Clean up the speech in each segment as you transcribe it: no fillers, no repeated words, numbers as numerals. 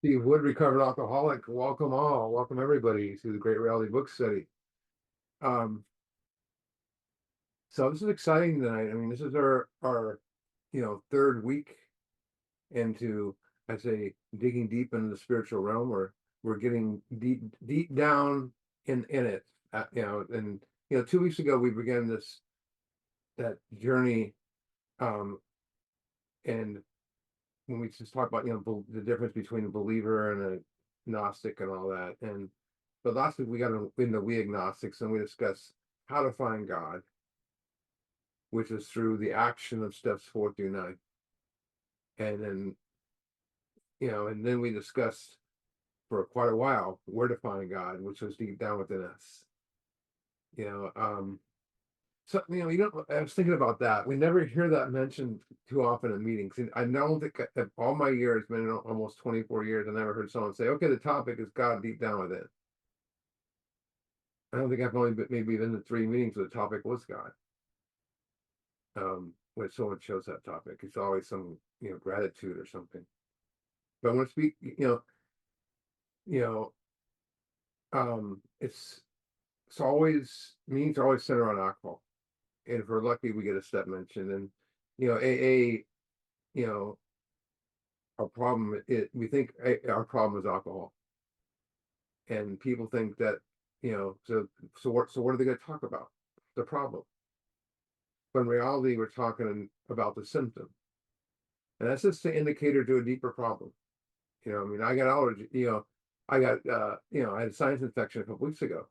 Steve Wood, recovered alcoholic. Welcome all. Welcome everybody to the Great Reality Book Study. Um, so this is exciting tonight. I mean, this is our third week into, I'd say, digging deep into the spiritual realm. We're getting deep down in it. And 2 weeks ago we began that journey. And when we just talked about the difference between a believer and a Gnostic and all that, but last week we got into we agnostics, and we discussed how to find God, which is through the action of steps 4 through 9. And then we discussed for quite a while where to find God, which was deep down within us. you know um so I was thinking about that. We never hear that mentioned too often in meetings, and I don't think of all my years, been almost 24 years, I never heard someone say, okay, the topic is God deep down within. I don't think I've only been maybe been to 3 meetings where the topic was God. When someone chose that topic, it's always some gratitude or something. But I want to speak, you know, it's always meetings are always centered on alcohol, and if we're lucky, we get a step mentioned. And AA, you know, our problem we think our problem is alcohol, and people think that so what are they going to talk about? The problem. But in reality, we're talking about the symptom, and that's just an indicator to a deeper problem. I mean, I got allergy. I had a sinus infection a couple weeks ago.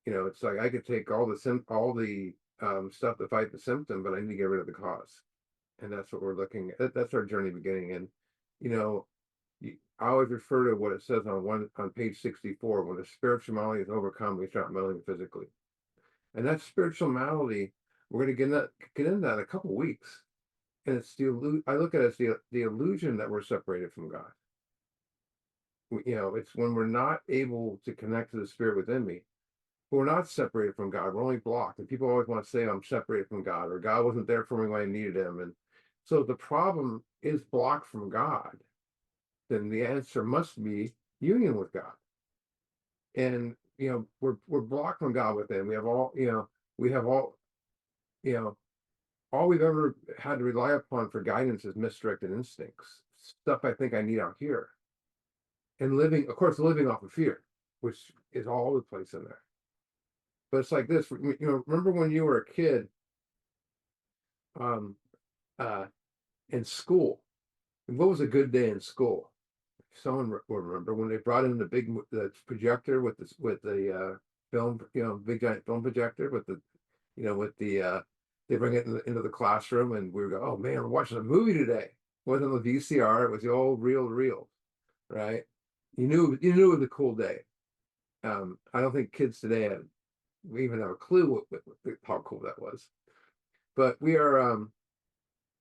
It's like I could take all the stuff to fight the symptom, but I need to get rid of the cause, and that's what we're looking at. That's our journey beginning. And you know, I always refer to what it says on page 64: when the spiritual malady is overcome, we start meddling physically. And that spiritual malady, we're going to get into that in a couple weeks. And I look at it as the illusion that we're separated from God. It's when we're not able to connect to the spirit within me. But we're not separated from God. We're only blocked. And people always want to say I'm separated from God, or God wasn't there for me when I needed him. And so if the problem is blocked from God, then the answer must be union with God. And we're blocked from God within. We have you know all we've ever had to rely upon for guidance is misdirected instincts, stuff I think I need out here, and living off of fear, which is all over the place in there. But it's like this. Remember when you were a kid, um, uh, in school? What was a good day in school? Someone will remember when they brought in the projector with the film, big giant film projector they bring it into the classroom, and we go, oh man, we're watching a movie today. It wasn't the VCR, it was the old reel, right? You knew it was a cool day. I don't think kids today we even have a clue how cool that was. But we're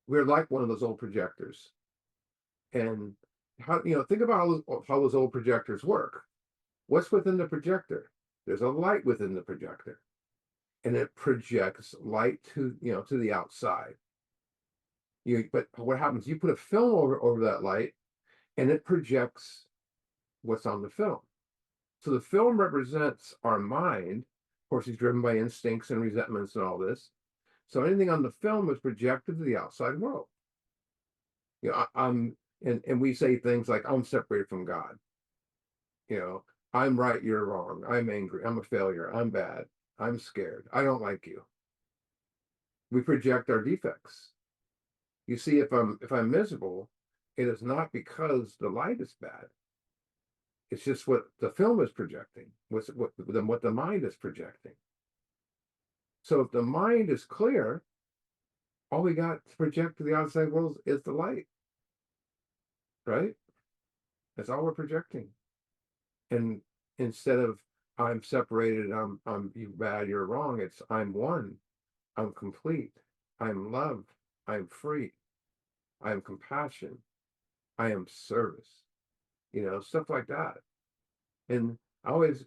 like one of those old projectors. And think about how those old projectors work. What's within the projector? There's a light within the projector, and it projects light to the outside. But what happens? You put a film over that light, and it projects what's on the film. So the film represents our mind. Of course, he's driven by instincts and resentments and all this. So anything on the film is projected to the outside world. And we say things like, I'm separated from God. I'm right, you're wrong. I'm angry. I'm a failure. I'm bad. I'm scared. I don't like you. We project our defects. You see, if I'm miserable, it is not because the light is bad. It's just what the film is projecting, what the mind is projecting. So if the mind is clear, all we got to project to the outside world is the light, right? That's all we're projecting. And instead of I'm separated, I'm you bad, you're wrong, it's I'm one, I'm complete, I'm love, I'm free, I am compassion, I am service, stuff like that. And I always,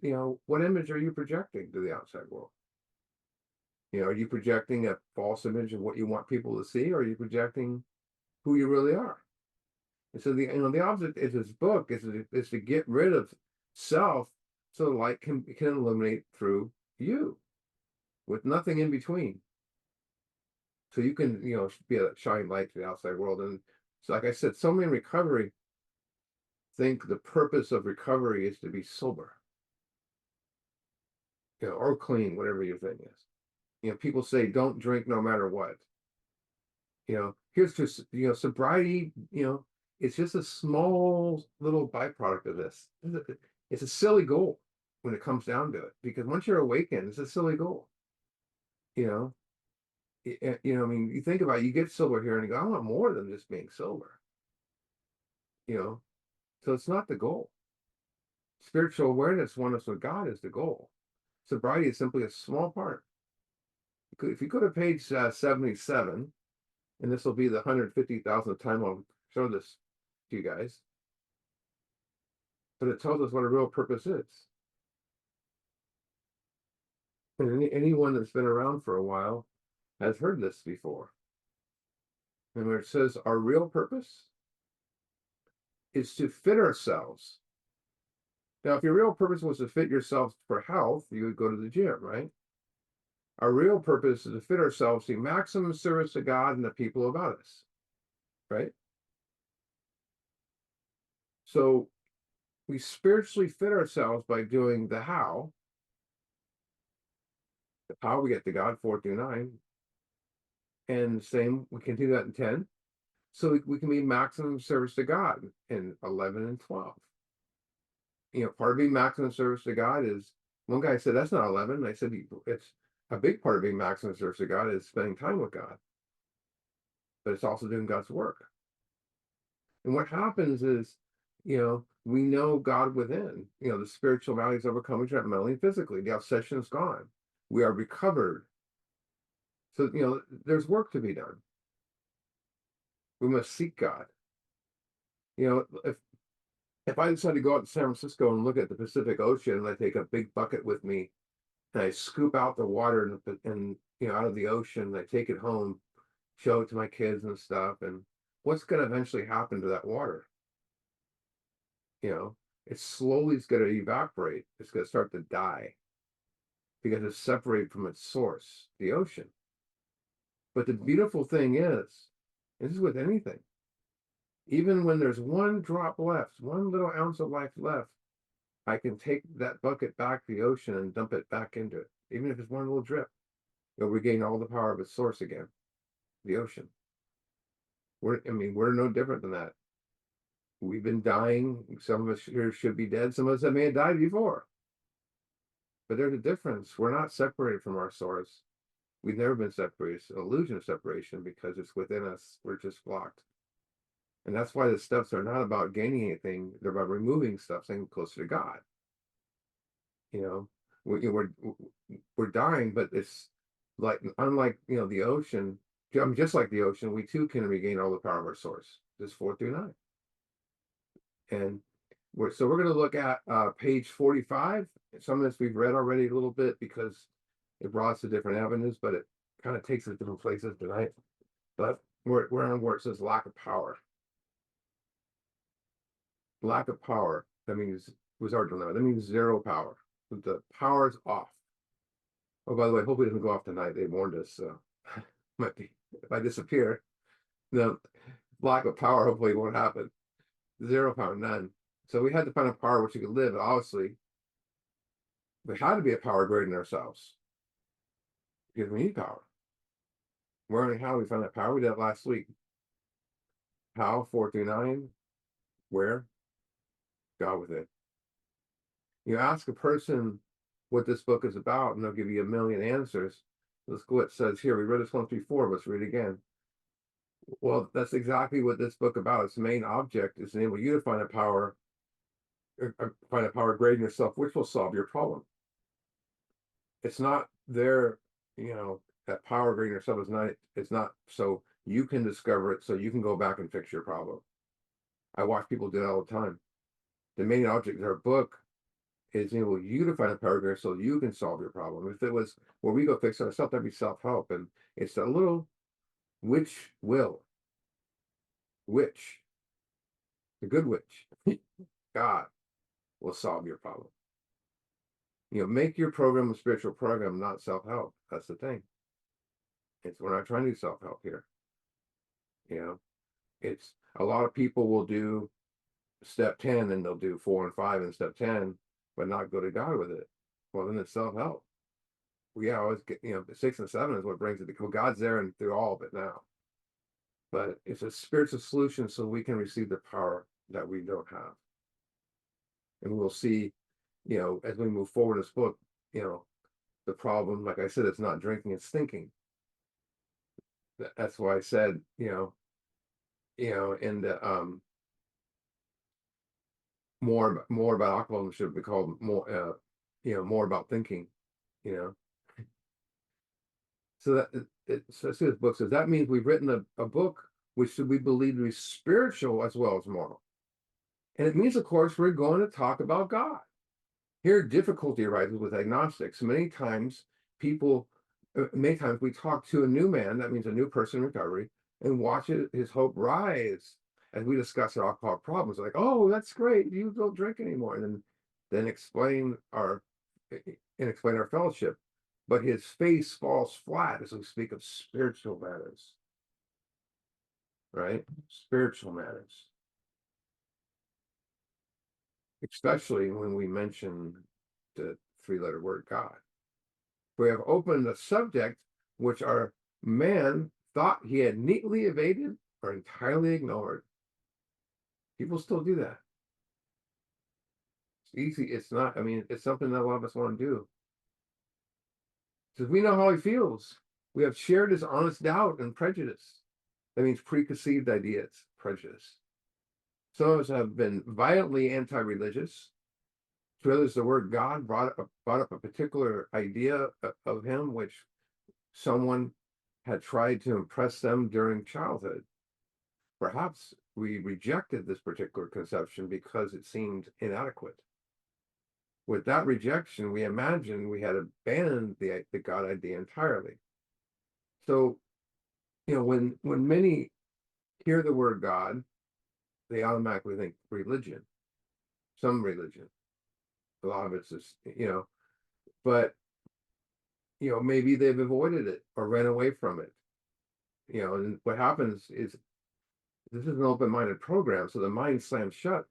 what image are you projecting to the outside world? Are you projecting a false image of what you want people to see, or are you projecting who you really are? So the object is this book is to get rid of self so the light can illuminate through you with nothing in between. So you can, be a shining light to the outside world. And so, like I said, so many in recovery think the purpose of recovery is to be sober, or clean, whatever your thing is. People say don't drink no matter what. Here's just, sobriety, it's just a small little byproduct of this. It's a silly goal when it comes down to it, because once you're awakened, it's a silly goal. You know, I mean, you think about it, you get sober here and you go, I want more than just being sober. So it's not the goal. Spiritual awareness, oneness with God is the goal. Sobriety is simply a small part. If you go to page 77, and this will be the 150,000th time I'll show this to you guys, but it tells us what a real purpose is. And anyone that's been around for a while has heard this before. And where it says our real purpose is to fit ourselves. Now, if your real purpose was to fit yourself for health, you would go to the gym, right? Our real purpose is to fit ourselves to maximum service to God and the people about us, right? So we spiritually fit ourselves by doing the how. The how we get to God, 4 through 9. And the same, we can do that in 10. So we can be maximum service to God in 11 and 12. Part of being maximum service to God is, one guy said, that's not 11. I said, it's a big part of being maximum service to God is spending time with God. But it's also doing God's work. And what happens is, we know God within, the spiritual malady is overcome mentally and physically. The obsession is gone. We are recovered. So, there's work to be done. We must seek God. If I decide to go out to San Francisco and look at the Pacific Ocean, and I take a big bucket with me, and I scoop out the water and out of the ocean, and I take it home, show it to my kids and stuff, and what's going to eventually happen to that water? It slowly is going to evaporate. It's going to start to die because it's separated from its source, the ocean. But the beautiful thing is, this is with anything. Even when there's one drop left, one little ounce of life left, I can take that bucket back to the ocean and dump it back into it. Even if it's one little drip, it'll regain all the power of its source again, the ocean. We're no different than that. We've been dying. Some of us here should be dead. Some of us may have died before. But there's a difference. We're not separated from our source. We've never been separated. It's an illusion of separation because it's within us. We're just blocked. And that's why the steps are not about gaining anything. They're about removing stuff, saying closer to God. We're dying, but it's like, unlike, the ocean, just like the ocean, we too can regain all the power of our source. Just 4 through 9. And we're going to look at page 45. Some of this we've read already a little bit because it brought us to different avenues, but it kind of takes us to different places tonight. But we're on where it says lack of power. Lack of power, that means, was hard to know. That means zero power. The power's off. Oh, by the way, hopefully it doesn't go off tonight. They warned us, so might be, if I disappear, the lack of power hopefully won't happen. Zero power, none. So we had to find a power which we could live. Obviously, there had to be a power greater than ourselves because we need power. Where and how do we find that power? We did it last week. How? 4 through 9. Where? God within. You ask a person what this book is about, and they'll give you a million answers. Let's go. It says here, we read this once before. Let's read it again. Well, that's exactly what this book about. Its main object is to enable you to find a power greater than yourself, which will solve your problem. It's not there, that power greater than yourself is not. It's not so you can discover it, so you can go back and fix your problem. I watch people do that all the time. The main object of our book is enable you to find a power greater so you can solve your problem. If it was where we go fix ourselves, that'd be self-help, and it's a little which the good witch. God will solve your problem. Make your program a spiritual program, not self-help. That's the thing. We're not trying to do self-help here. It's a lot of people will do step 10 and they'll do 4 and 5 in step 10, but not go to God with it. Well, then it's self-help. We always get, 6 and 7 is what brings it to, well, God's there and through all of it now. But it's a spiritual solution so we can receive the power that we don't have. And we'll see, as we move forward in this book, the problem, like I said, it's not drinking, it's thinking. That's why I said, in the more about alcoholism should be called more, more about thinking, So so see, this book says that means we've written a book which we believe to be spiritual as well as moral. And it means, of course, we're going to talk about God. Here, difficulty arises with agnostics. Many times we talk to a new man, that means a new person in recovery, and watch his hope rise as we discuss our alcohol problems. Like, oh, that's great, you don't drink anymore, and then explain our fellowship. But his face falls flat as we speak of spiritual matters, right? Spiritual matters. Especially when we mention the 3-letter word God. We have opened a subject which our man thought he had neatly evaded or entirely ignored. People still do that. It's easy. It's not, it's something that a lot of us want to do. Because we know how he feels. We have shared his honest doubt and prejudice. That means preconceived ideas, prejudice. Some of us have been violently anti-religious. To others, the word God brought up a particular idea of him, which someone had tried to impress them during childhood. Perhaps we rejected this particular conception because it seemed inadequate. With that rejection, we imagined we had abandoned the God idea entirely. So, when many hear the word God, they automatically think religion, some religion. A lot of it's just, but, maybe they've avoided it or ran away from it. And what happens is this is an open-minded program, so the mind slams shut,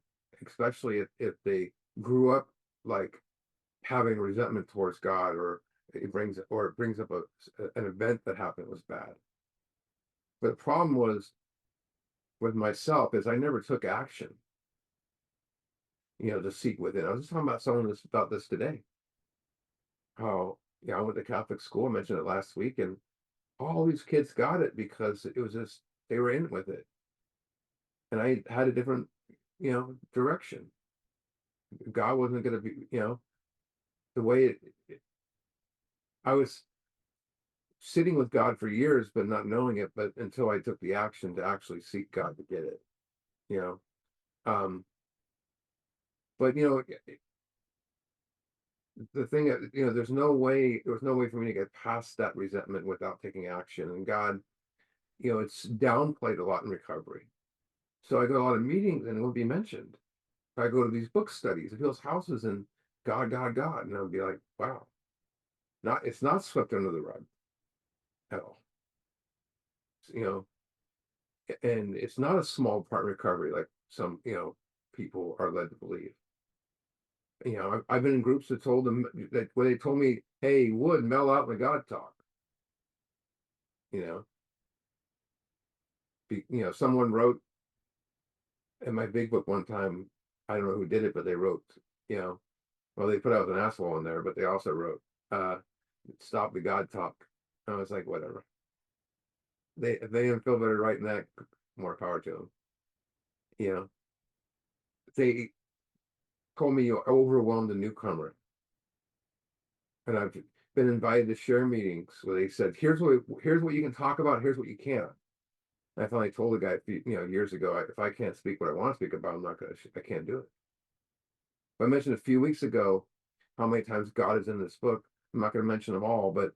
especially if they grew up like having resentment towards God, or it brings up an event that happened was bad. But the problem was with myself is I never took action, to seek within. I was just talking about someone about this today. How, I went to Catholic school, I mentioned it last week, and all these kids got it because it was just, they were in with it. And I had a different, direction. God wasn't going to be, the way I was sitting with God for years, but not knowing it, but until I took the action to actually seek God to get it, but the thing that, there was no way for me to get past that resentment without taking action. And God, it's downplayed a lot in recovery. So I go to a lot of meetings and it will be mentioned. I go to these book studies, it feels houses and God, and I'll be like, wow, it's not swept under the rug at all. And it's not a small part in recovery like some, people are led to believe. I've been in groups that told them that when they told me, hey, Wood, mellow out in the God talk. Someone wrote in my big book one time, I don't know who did it, but they wrote, well, they put out an asshole in there, but they also wrote, stop the God talk. I was like, whatever. If they didn't feel better writing that, more power to them. They told me you overwhelmed a newcomer. And I've been invited to share meetings where they said, here's what you can talk about, here's what you can't. And I finally told the guy, years ago, if I can't speak what I want to speak about, I can't do it. But I mentioned a few weeks ago how many times God is in this book. I'm not going to mention them all, but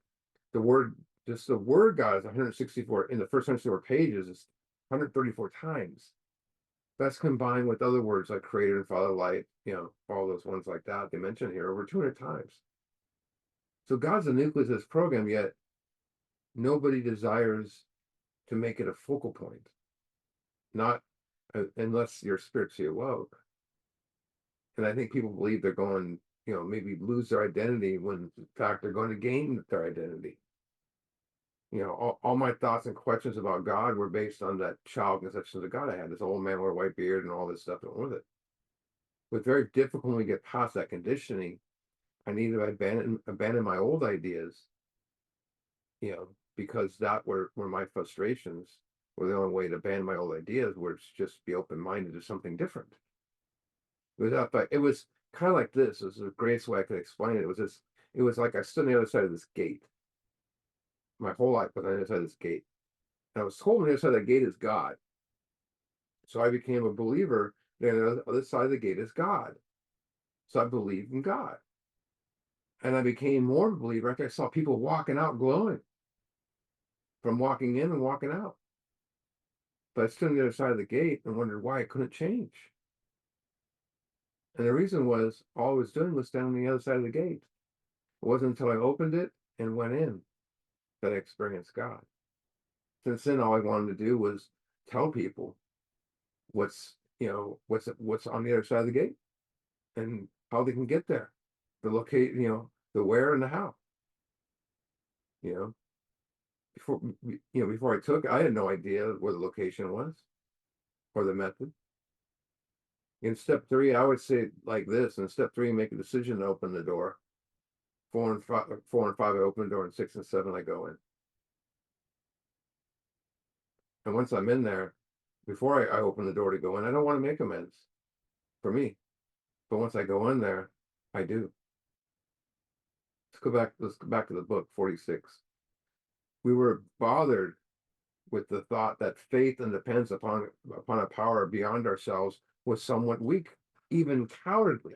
the word God is 164 in the first 164 pages is 134 times. That's combined with other words like creator and father light, all those ones like that they mentioned here over 200 times. So God's the nucleus of this program, yet nobody desires to make it a focal point, not unless you're spiritually awoke. And I think people believe they're going, maybe lose their identity when in fact they're going to gain their identity. All my thoughts and questions about God were based on that child conception of God I had, this old man with a white beard and all this stuff that went with it. It was very difficult when we get past that conditioning. I need to abandon my old ideas, because that were my frustrations were the only way to abandon my old ideas, was just be open-minded to something different. It was kind of like this. This is the greatest way I could explain it. It was like I stood on the other side of this gate. My whole life was on the other side of this gate. And I was told on the other side of the gate is God. So I became a believer that the other side of the gate is God. So I believed in God. And I became more of a believer after I saw people walking out glowing from walking in and walking out. But I stood on the other side of the gate and wondered why it couldn't change. And the reason was all I was doing was standing on the other side of the gate. It wasn't until I opened it and went in that I experienced God. Since then, all I wanted to do was tell people what's on the other side of the gate and how they can get there, the locate, the where and the how. Before I took, I had no idea where the location was or the method. In step 3, I would say it like this. In step 3, make a decision to open the door. 4 and 5, I open the door, and 6 and 7, I go in. And once I'm in there, before I open the door to go in, I don't want to make amends for me. But once I go in there, I do. Let's go back to the book 46. We were bothered with the thought that faith and dependence upon a power beyond ourselves was somewhat weak, even cowardly.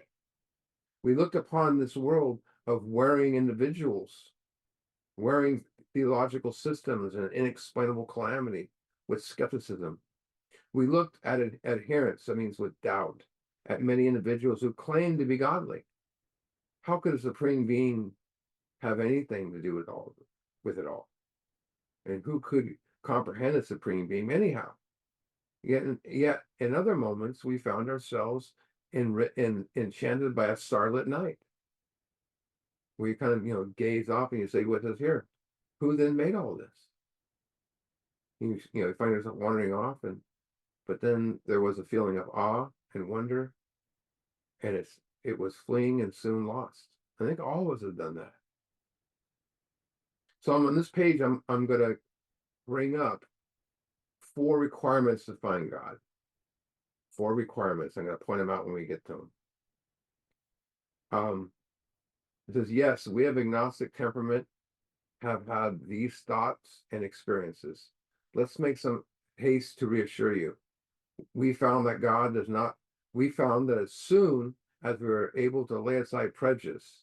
We looked upon this world of wearing individuals, wearing theological systems and inexplainable calamity with skepticism. We looked at adherence, that means with doubt, at many individuals who claimed to be godly. How could a supreme being have anything to do with it all? And who could comprehend a supreme being anyhow? Yet in other moments, we found ourselves enchanted by a starlit night. Where you kind of, gaze off and you say, what is here? Who then made all this? You find yourself wandering off, but then there was a feeling of awe and wonder, and it was fleeing and soon lost. I think all of us have done that. So on this page, I'm going to bring up 4 requirements to find God. 4 requirements. I'm going to point them out when we get to them. It says, yes, we have agnostic temperament, have had these thoughts and experiences. Let's make some haste to reassure you. We found that as soon as we were able to lay aside prejudice.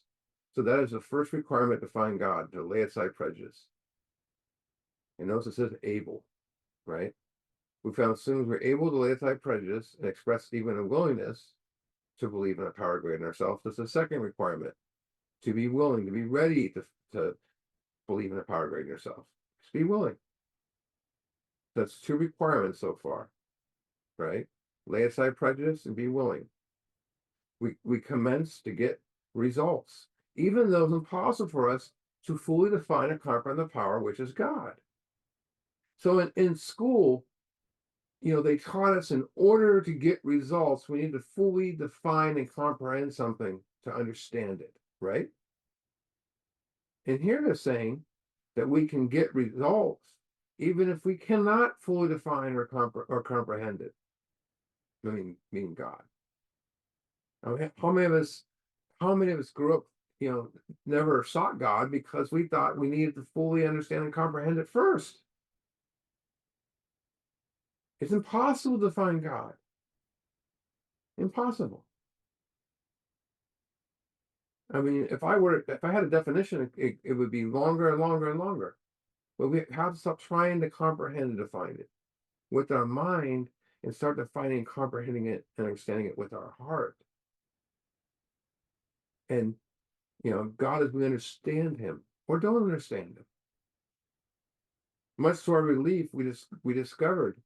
So that is the first requirement to find God, to lay aside prejudice. And notice it says able, right? We found as soon as we're able to lay aside prejudice and express even a willingness to believe in a power greater than ourselves. That's the second requirement, to be willing, to be ready to believe in a power greater than yourself. Just be willing. That's 2 requirements so far, right? Lay aside prejudice and be willing. We commence to get results, even though it's impossible for us to fully define and comprehend the power which is God. So in school, they taught us in order to get results, we need to fully define and comprehend something to understand it, right? And here they're saying that we can get results even if we cannot fully define or comprehend it. Meaning God. How many of us grew up, never sought God because we thought we needed to fully understand and comprehend it first? It's impossible to find God. Impossible. If I had a definition, it would be longer and longer and longer. But we have to stop trying to comprehend and define it. With our mind, and start defining and comprehending it and understanding it with our heart. And, God, as we understand him or don't understand him, much to our relief, we discovered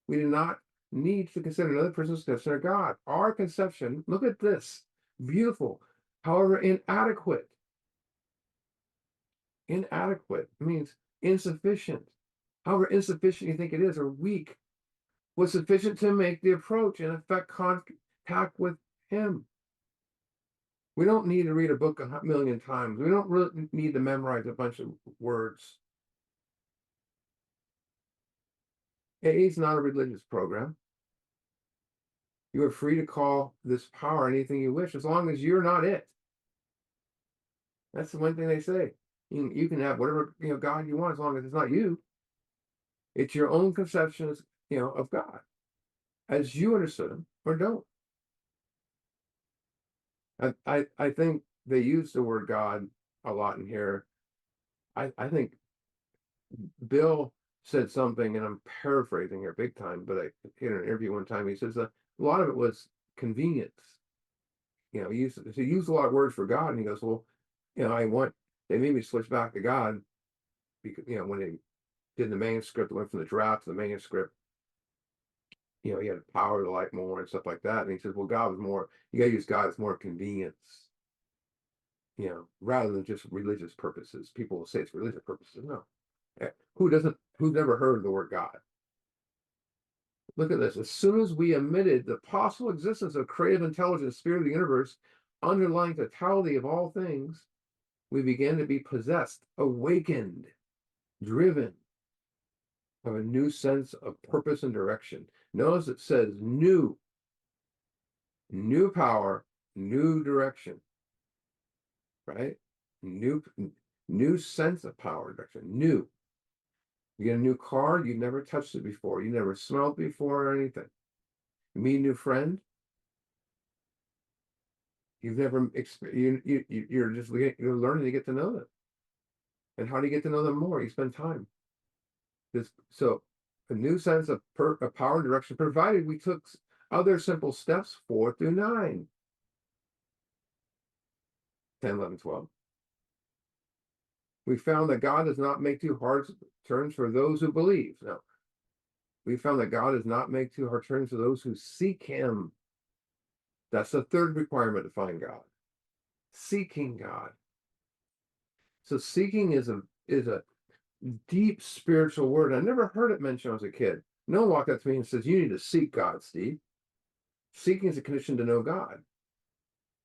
we did not need to consider another person's conception of God. Our conception, look at this, beautiful, however inadequate. Inadequate means insufficient. However insufficient you think it is, or weak, was sufficient to make the approach and effect contact with him. We don't need to read a book 1,000,000 times. We don't really need to memorize a bunch of words. AA is not a religious program. You are free to call this power anything you wish, as long as you're not it. That's the one thing they say. You can have whatever God you want, as long as it's not you. It's your own conceptions, of God, as you understood him or don't. I think they use the word God a lot in here. I think Bill said something, and I'm paraphrasing here big time, but in an interview one time, he says that a lot of it was convenience. He used a lot of words for God, and he goes, well, they made me switch back to God because, when they did the manuscript, went from the draft to the manuscript, he had power to like more and stuff like that. And he says, well, God was more, you got to use God as more convenience, rather than just religious purposes. People will say it's religious purposes. No. Who's never heard of the word God? Look at this. As soon as we admitted the possible existence of creative intelligence, spirit of the universe, underlying totality of all things, we began to be possessed, awakened, driven of a new sense of purpose and direction. Notice it says new power, new direction, right? New sense of power and direction, new. You get a new car, you never touched it before, you never smelled before or anything. You meet a new friend, you've never you're just learning to get to know them. And how do you get to know them more? You spend time. So a new sense of power and direction, provided we took other simple steps 4 through 9, 10, 11, 12. We found that God does not make too hard turns for those who believe. No. We found that God does not make too hard turns for those who seek him. That's the third requirement to find God. Seeking God. So seeking is a deep spiritual word. I never heard it mentioned when I was a kid. No one walked up to me and says, you need to seek God, Steve. Seeking is a condition to know God,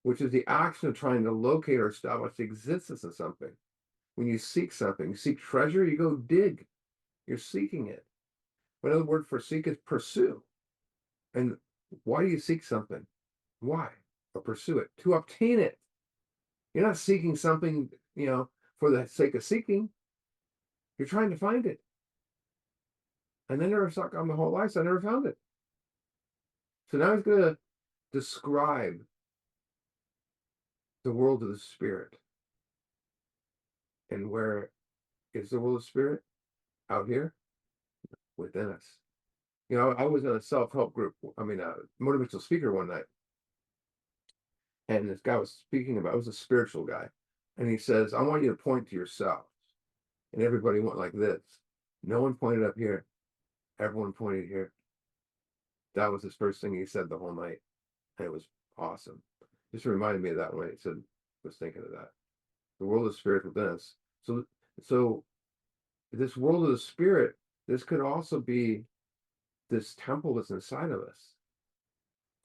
which is the action of trying to locate or establish the existence of something. When you seek something, you seek treasure, you go dig. You're seeking it. Another word for seek is pursue. And why do you seek something? Why? Or pursue it? To obtain it. You're not seeking something, for the sake of seeking. You're trying to find it. And I never stuck on my whole life, so I never found it. So now he's going to describe the world of the spirit. And where is the world of spirit? Out here? Within us. I was in a self-help group, a motivational speaker one night. And this guy was speaking about, it was a spiritual guy. And he says, I want you to point to yourself. And everybody went like this. No one pointed up here. Everyone pointed here. That was his first thing he said the whole night. And it was awesome. Just reminded me of that when he said, was thinking of that. The world of spirit within us. So this world of the spirit, this could also be this temple that's inside of us.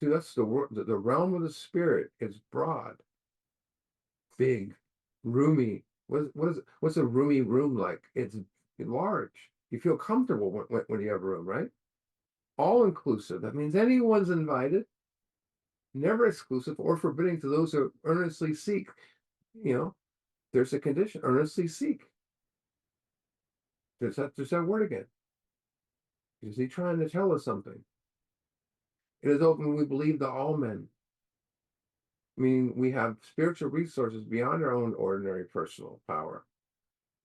See, that's the realm of the spirit is broad, big, roomy. What's a roomy room like? It's large. You feel comfortable when you have a room, right? All inclusive. That means anyone's invited, never exclusive or forbidding to those who earnestly seek. There's a condition, earnestly seek. There's that word again. Is he trying to tell us something? It is open, we believe, to all men. Meaning we have spiritual resources beyond our own ordinary personal power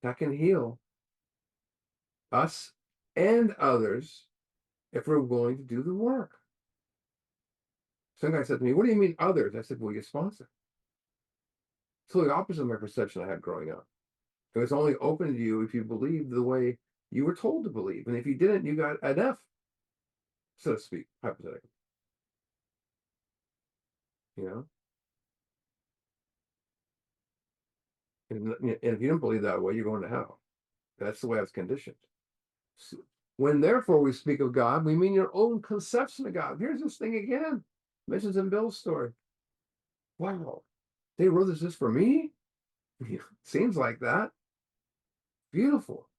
that can heal us and others if we're willing to do the work. Some guy said to me, "What do you mean others?" I said, "Well, you sponsor." It's the opposite of my perception I had growing up. It was only open to you if you believed the way you were told to believe. And if you didn't, you got an F, so to speak, hypothetically. You know? And if you don't believe that way, you're going to hell. That's the way I was conditioned. So, when therefore we speak of God, we mean your own conception of God. Here's this thing again. Mentions in Bill's story. Wow. They wrote this just for me? Seems like that. Beautiful.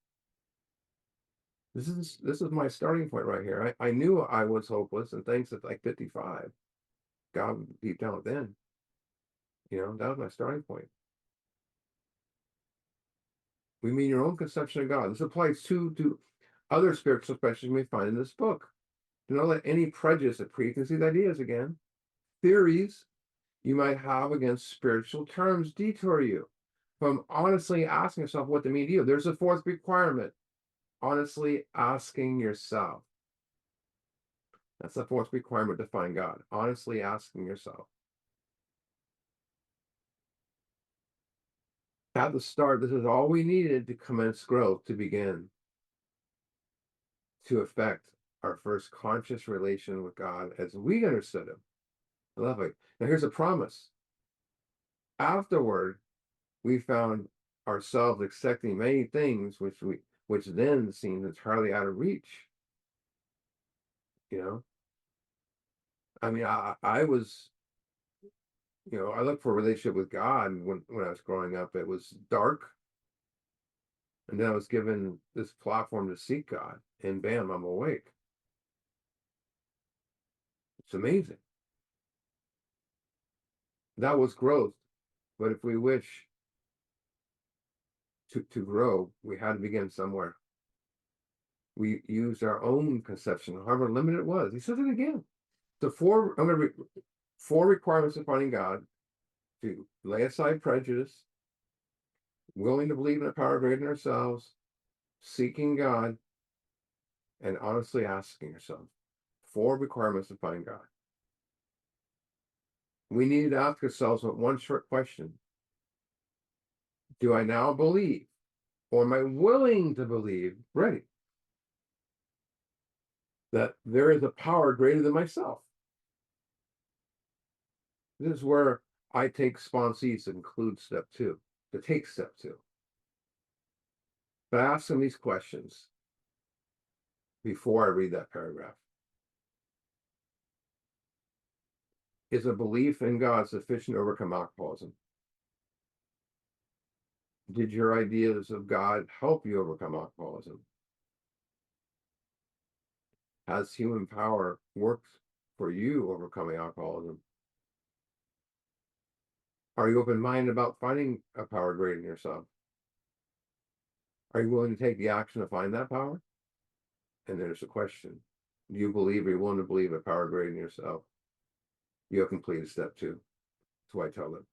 This is my starting point right here. I knew I was hopeless, and thanks at like 55, God deep down within, that was my starting point. We mean your own conception of God. This applies to other spiritual specialties we find in this book. Do not let any prejudice or preconceived ideas, again, theories you might have against spiritual terms detour you from honestly asking yourself what they mean to you. There's a fourth requirement. Honestly asking yourself. That's the fourth requirement to find God. Honestly asking yourself. At the start, this is all we needed to commence growth, to begin to affect our first conscious relation with God as we understood Him. I love it. Now, here's a promise. Afterward, we found ourselves accepting many things which then seemed entirely out of reach. I mean, I was, I looked for a relationship with God when I was growing up. It was dark. And then I was given this platform to seek God, and bam, I'm awake. It's amazing. That was growth. But if we wish to grow, we had to begin somewhere. We used our own conception, however limited it was. He says it again. I'm going to read 4 requirements of finding God: to lay aside prejudice, willing to believe in a power greater than ourselves, seeking God, and honestly asking yourself. 4 requirements to find God. We need to ask ourselves one short question. Do I now believe, or am I willing to believe, ready, that there is a power greater than myself? This is where I take sponsees to include step 2, to take step 2. But ask them these questions before I read that paragraph. Is a belief in God sufficient to overcome alcoholism? Did your ideas of God help you overcome alcoholism? Has human power worked for you overcoming alcoholism? Are you open-minded about finding a power greater than yourself? Are you willing to take the action to find that power? And there's a question. Do you believe, are you willing to believe a power greater than yourself? You have completed step 2. That's what I tell them.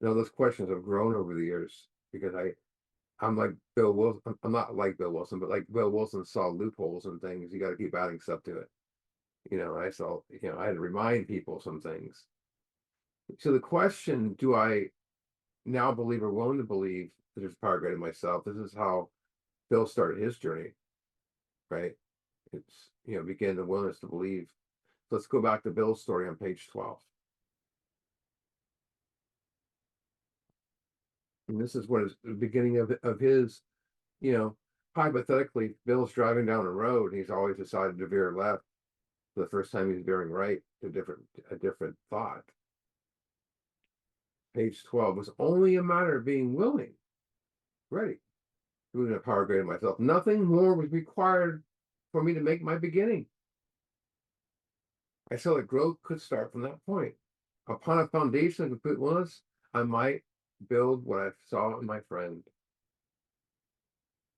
Now, those questions have grown over the years because I'm like Bill Wilson. I'm not like Bill Wilson, but like Bill Wilson saw loopholes and things. You got to keep adding stuff to it. I had to remind people some things. So the question, do I now believe or willing to believe that there's power greater than myself? This is how Bill started his journey, right? It's, begin the willingness to believe. So let's go back to Bill's story on page 12. And this is what is the beginning of his, hypothetically, Bill's driving down the road. And he's always decided to veer left. For the first time he's veering right to a different thought. Page 12 was only a matter of being willing, ready, doing a power greater than myself. Nothing more was required for me to make my beginning. I saw that growth could start from that point. Upon a foundation of complete willingness, I might build what I saw in my friend.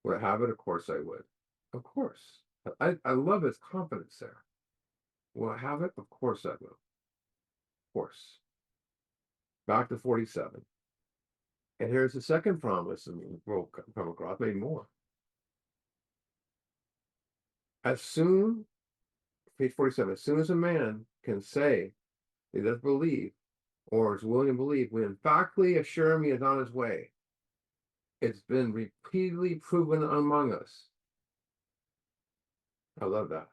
Would I have it? Of course I would. Of course. I love his confidence there. Will I have it? Of course I will. Of course. Back to 47. And here's the second promise, and we'll come across maybe more. As soon page 47, as soon as a man can say he does believe or is willing to believe, we emphatically assure him he is on his way. It's been repeatedly proven among us. I love that.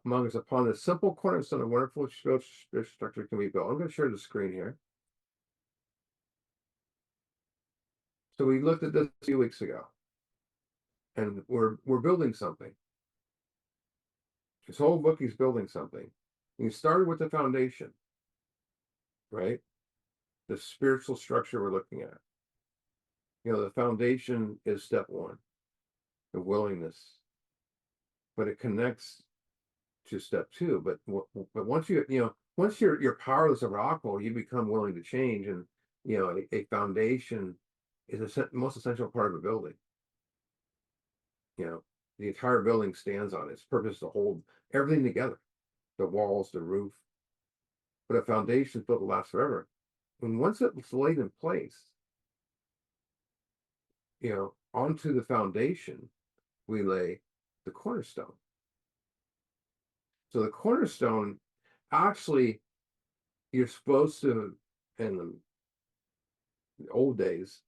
Among us, upon the simple cornerstone of wonderful spiritual structure can be built. I'm going to share the screen here. So we looked at this a few weeks ago, and we're building something. This whole book is building something. And you started with the foundation, right? The spiritual structure we're looking at. The foundation is step one, the willingness, but it connects to step two. But once once you're powerless over alcohol, you become willing to change, and a foundation is the most essential part of a building. The entire building stands on its purpose to hold everything together, the walls, the roof, but a foundation is built to last forever. And once it's laid in place, onto the foundation, we lay the cornerstone. So the cornerstone, actually, you're supposed to, in the old days,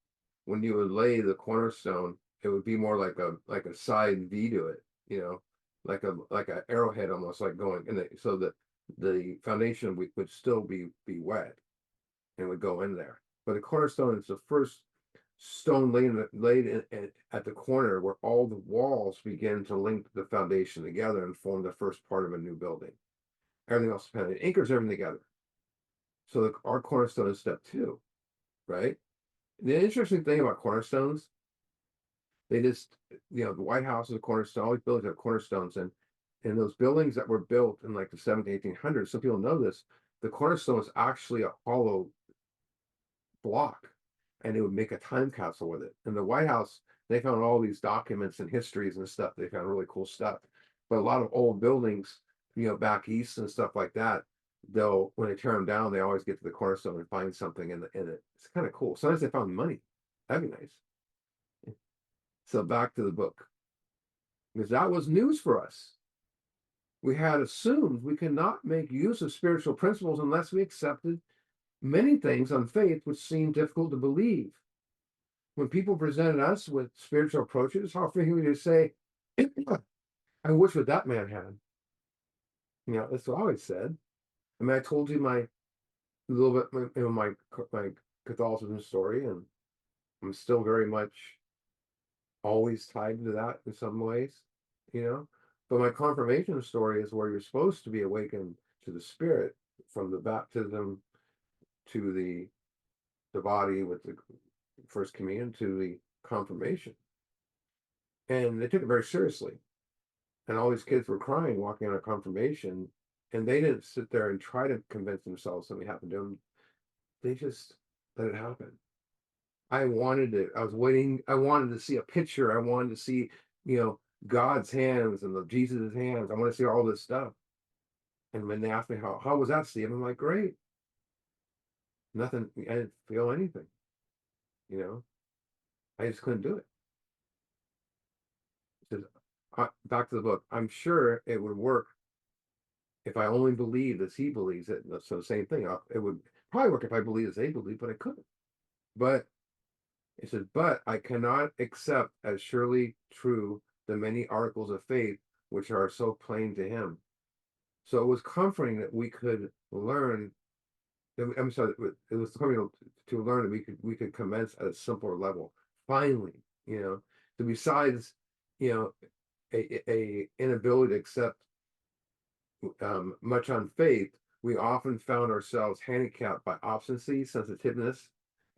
when you would lay the cornerstone, it would be more like a side V to it, like an arrowhead, almost like going, and so that the foundation would still be wet and would go in there. But the cornerstone is the first stone laid at the corner where all the walls begin to link the foundation together and form the first part of a new building. Everything else depends. It anchors everything together. So our cornerstone is step two, right? The interesting thing about cornerstones, they just, the White House is a cornerstone. All these buildings have cornerstones, and those buildings that were built in like the 1700s, some people know this, the cornerstone is actually a hollow block, and it would make a time capsule with it. In the White House, they found all these documents and histories and stuff. They found really cool stuff. But a lot of old buildings, back east and stuff like that, when they tear them down, they always get to the cornerstone and find something in it. It's kind of cool. Sometimes they found money. That'd be nice. So back to the book, because that was news for us. We had assumed we cannot make use of spiritual principles unless we accepted many things on faith which seemed difficult to believe. When people presented us with spiritual approaches, how frequently we say, I wish what that man had. That's what I always said. I mean, I told you a little bit, my Catholicism story, and I'm still very much always tied to that in some ways, But my confirmation story is where you're supposed to be awakened to the Spirit from the baptism to the body with the first communion to the confirmation. And they took it very seriously. And all these kids were crying walking on a confirmation, and they didn't sit there and try to convince themselves something happened to them. They just let it happen. I wanted it. I was waiting. I wanted to see a picture. I wanted to see, God's hands and the Jesus' hands. I want to see all this stuff. And when they asked me how was that, Steve? I'm like, great. Nothing. I didn't feel anything. I just couldn't do it. Back to the book. I'm sure it would work if I only believed as he believes it. So the same thing. It would probably work if I believed as they believe, but I couldn't. But it says, but I cannot accept as surely true the many articles of faith which are so plain to him. So it was comforting that we could learn. I'm sorry, it was comforting to learn that we could commence at a simpler level. Finally, so besides, a inability to accept much on faith, we often found ourselves handicapped by obstinacy, sensitiveness,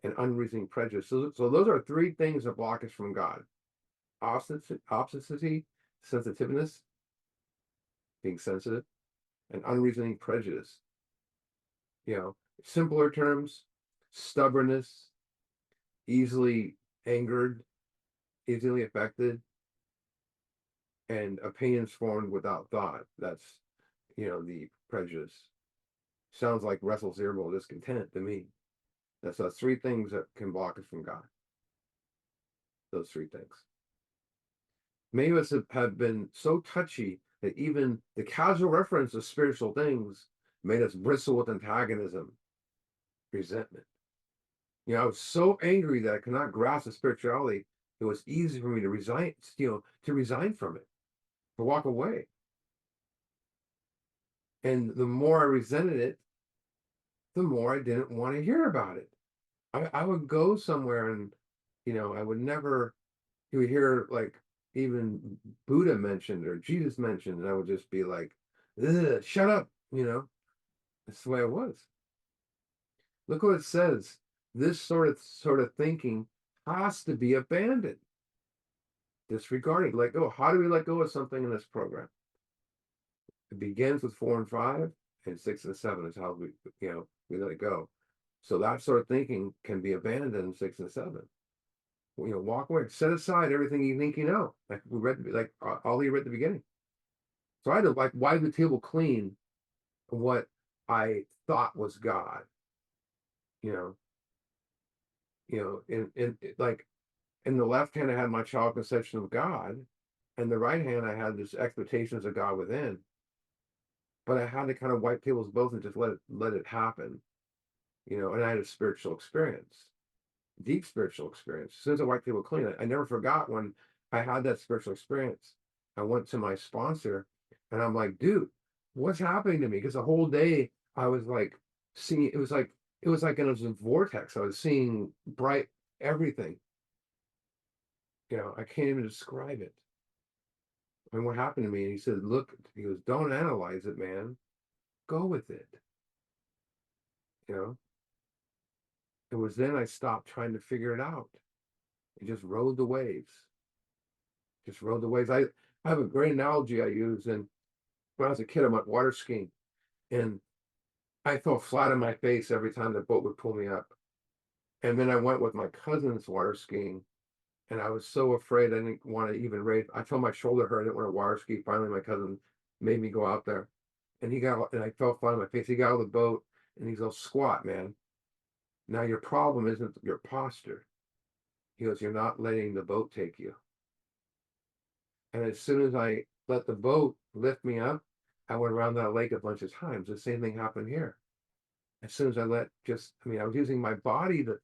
and unreasoning prejudice. So those are three things that block us from God: obstinacy, sensitiveness, being sensitive, and unreasoning prejudice. Simpler terms: stubbornness, easily angered, easily affected, and opinions formed without thought. That's, the prejudice. Sounds like restless, irritable discontent to me. That's those three things that can block us from God. Those three things. Many of us have been so touchy that even the casual reference of spiritual things made us bristle with antagonism, resentment. I was so angry that I could not grasp the spirituality. It was easy for me to resign, to resign from it, to walk away. And the more I resented it, the more I didn't want to hear about it. I would go somewhere and, I would never, you would hear like even Buddha mentioned or Jesus mentioned, and I would just be like, ugh, shut up, That's the way it was. Look what it says. This sort of thinking has to be abandoned. Disregarding, let go. How do we let go of something in this program? It begins with 4 and 5, and 6 and 7 is how we let it go. So that sort of thinking can be abandoned in 6 and 7. Walk away, set aside everything you think you know. Like we read, like Ollie read at the beginning. So I had to like wipe the table clean of what I thought was God. In like in the left hand I had my child conception of God, and the right hand I had this expectations of God within. But I had to kind of wipe tables both and just let it happen. And I had a spiritual experience, deep spiritual experience. As soon as I wiped table clean, I never forgot when I had that spiritual experience. I went to my sponsor and I'm like, dude, what's happening to me? Because the whole day I was like seeing, it was like in a vortex. I was seeing bright everything. I can't even describe it. And what happened to me? And he said, look, he goes, don't analyze it, man. Go with it. It was then I stopped trying to figure it out. And just rode the waves. Just rode the waves. I have a great analogy I use. And when I was a kid, I went water skiing. And I fell flat on my face every time the boat would pull me up. And then I went with my cousin's water skiing. And I was so afraid I didn't want to even raise. I felt my shoulder hurt. I didn't want to water ski. Finally, my cousin made me go out there. And I fell flat on my face. He got out of the boat and he's all, squat, man. Now your problem isn't your posture. He goes, you're not letting the boat take you. And as soon as I let the boat lift me up, I went around that lake a bunch of times. The same thing happened here. As soon as I I was using my body to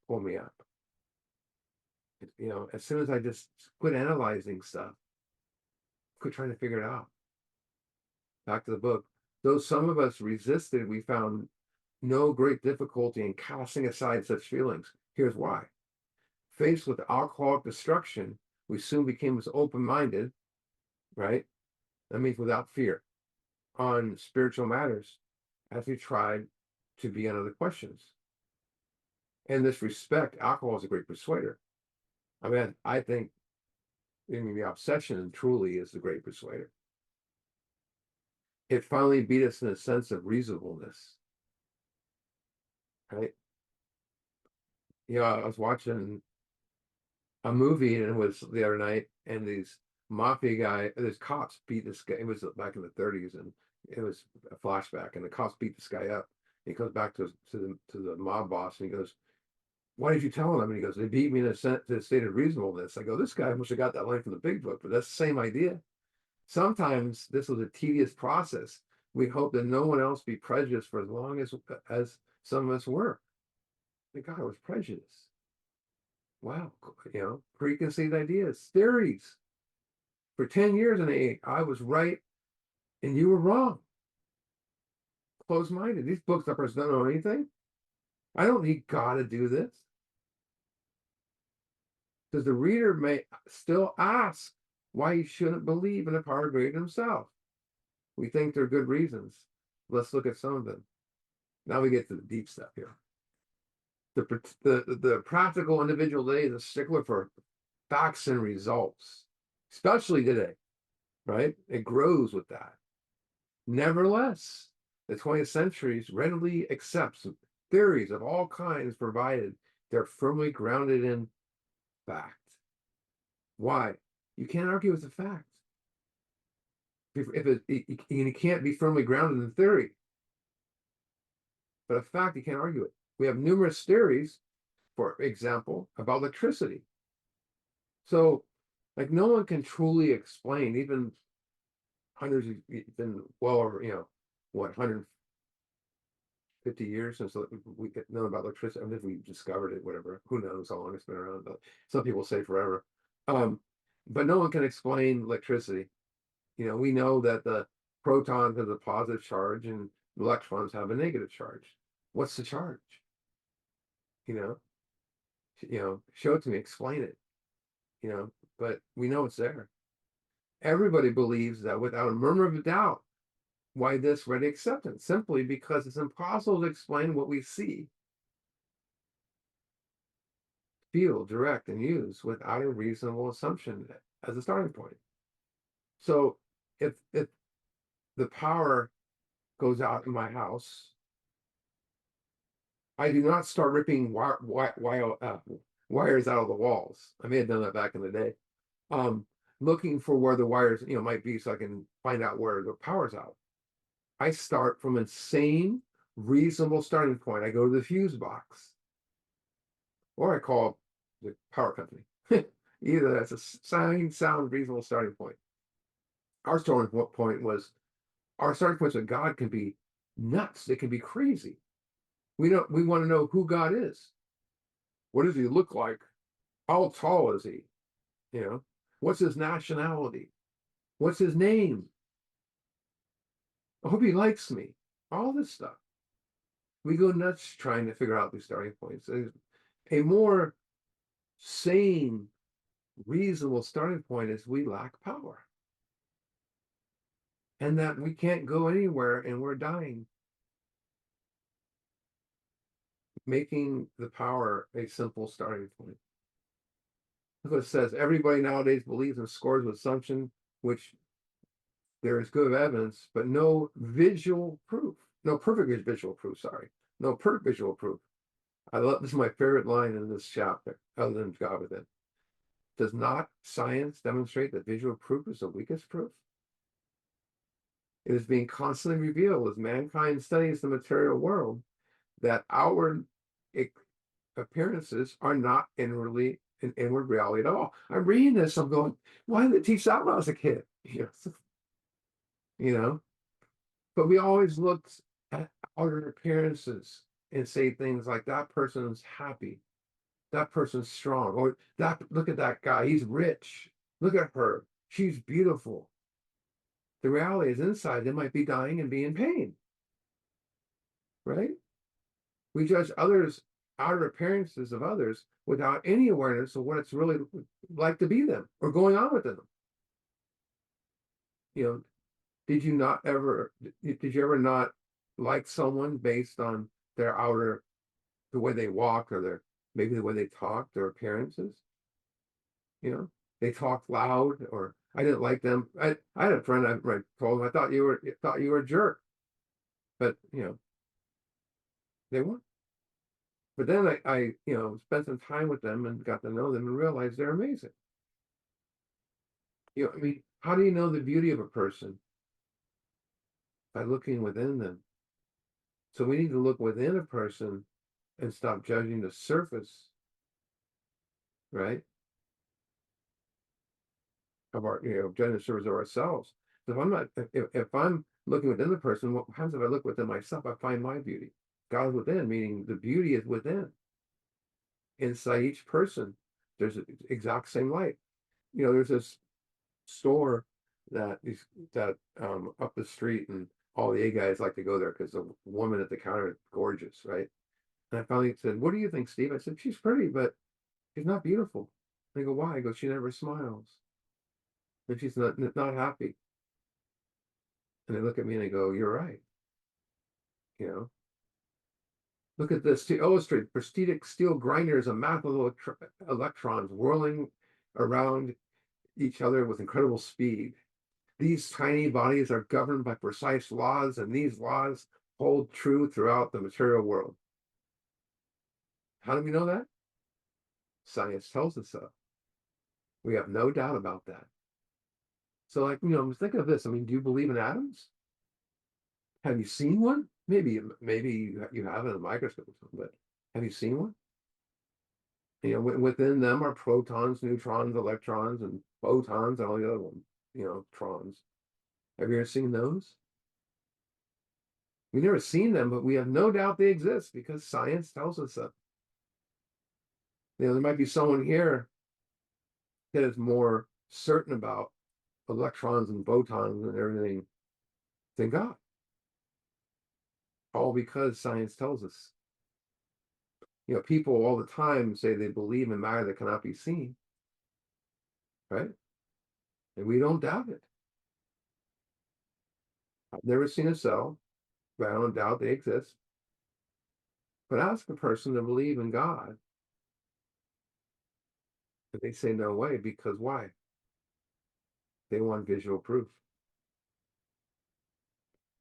pull me up. As soon as I just quit analyzing stuff, quit trying to figure it out. Back to the book. Though some of us resisted, we found no great difficulty in casting aside such feelings. Here's why. Faced with alcoholic destruction, we soon became as open-minded, right? That means without fear, on spiritual matters, as we tried to be on other questions. In this respect, alcohol is a great persuader. I think the obsession truly is the great persuader. It finally beat us in a sense of reasonableness, right? I was watching a movie and it was the other night, and these cops beat this guy. It was back in the 30s, and it was a flashback, and the cops beat this guy up. He goes back to the mob boss and he goes, why did you tell him? And he goes, they beat me in a state of reasonableness. I go, this guy must have got that line from the big book, but that's the same idea. Sometimes this was a tedious process. We hope that no one else be prejudiced for as long as some of us were. The guy was prejudiced. Wow, preconceived ideas, theories. For 10 years I was right and you were wrong. Closed-minded. These bookstores don't know anything. I don't need God to do this. Because the reader may still ask why he shouldn't believe in a power greater than himself. We think they're good reasons. Let's look at some of them. Now we get to the deep stuff here. The practical individual today is a stickler for facts and results, especially today, right? It grows with that. Nevertheless, the 20th century readily accepts theories of all kinds provided they're firmly grounded in fact. Why? You can't argue with the fact. You can't be firmly grounded in theory. But a fact, you can't argue it. We have numerous theories, for example, about electricity. So, like, no one can truly explain, even hundreds of, it's been well over, what, 150 years since we know about electricity. I mean, if we discovered it, whatever, who knows how long it's been around, but some people say forever. Um, but no one can explain electricity. We know that the protons have a positive charge and electrons have a negative charge. What's the charge? You know, show it to me, explain it, you know, but we know it's there. Everybody believes that without a murmur of a doubt. Why this ready acceptance? Simply because it's impossible to explain what we see, feel, direct, and use without a reasonable assumption as a starting point. So if the power goes out in my house, I do not start ripping wires out of the walls. I may have done that back in the day. Um, Looking for where the wires, might be so I can find out where the power's out. I start from a sane, reasonable starting point. I go to the fuse box, or I call the power company. Either that's a sound, reasonable starting point. Our starting point was our starting points with God can be nuts. They can be crazy. We want to know who God is. What does he look like? How tall is he? What's his nationality? What's his name? I hope he likes me. All this stuff. We go nuts trying to figure out these starting points. A more sane, reasonable starting point is we lack power. And that we can't go anywhere and we're dying. Making the power a simple starting point. Look what it says. Everybody nowadays believes in scores of assumption, which there is good evidence, but no visual proof. No perfect visual proof, sorry. No perfect visual proof. This is my favorite line in this chapter, other than God within. Does not science demonstrate that visual proof is the weakest proof? It is being constantly revealed as mankind studies the material world that outward appearances are not inward reality at all. I'm reading this, I'm going, why did they teach that when I was a kid? You know, but we always looked at outer appearances and say things like that person's happy, that person's strong, or that look at that guy, he's rich, look at her, she's beautiful. The reality is inside they might be dying and be in pain, right? We judge others, outer appearances of others, without any awareness of what it's really like to be them or going on with them. Did you ever not like someone based on their outer, the way they walk, or maybe the way they talk, their appearances? They talk loud, or I didn't like them. I had a friend I told him I thought you were a jerk, but they weren't. But then I spent some time with them and got to know them and realized they're amazing. I mean, how do you know the beauty of a person? By looking within them. So we need to look within a person and stop judging the surface, right? Of our, judging the surface of ourselves. So if I'm looking within the person, what happens if I look within myself? I find my beauty. God is within, meaning the beauty is within. Inside each person, there's the exact same light. There's this store that up the street, and all the A guys like to go there because the woman at the counter is gorgeous, right? And I finally said, "What do you think, Steve?" I said, "She's pretty, but she's not beautiful." They go, "Why?" I go, "She never smiles, and she's not happy." And they look at me and they go, "You're right." You know, Look at this to illustrate. Prosthetic steel grinders of massive electrons whirling around each other with incredible speed. These tiny bodies are governed by precise laws, and these laws hold true throughout the material world. How do we know that? Science tells us so. We have no doubt about that. So, think of this. I mean, do you believe in atoms? Have you seen one? Maybe you have in a microscope, but have you seen one? Within them are protons, neutrons, electrons, and photons, and all the other ones, trons. Have you ever seen those? We've never seen them, but we have no doubt they exist because science tells us that. There might be someone here that is more certain about electrons and photons and everything than God. All because science tells us. People all the time say they believe in matter that cannot be seen, right? And we don't doubt it. I've never seen a cell, but I don't doubt they exist. But ask a person to believe in God, and they say no way, because why? They want visual proof.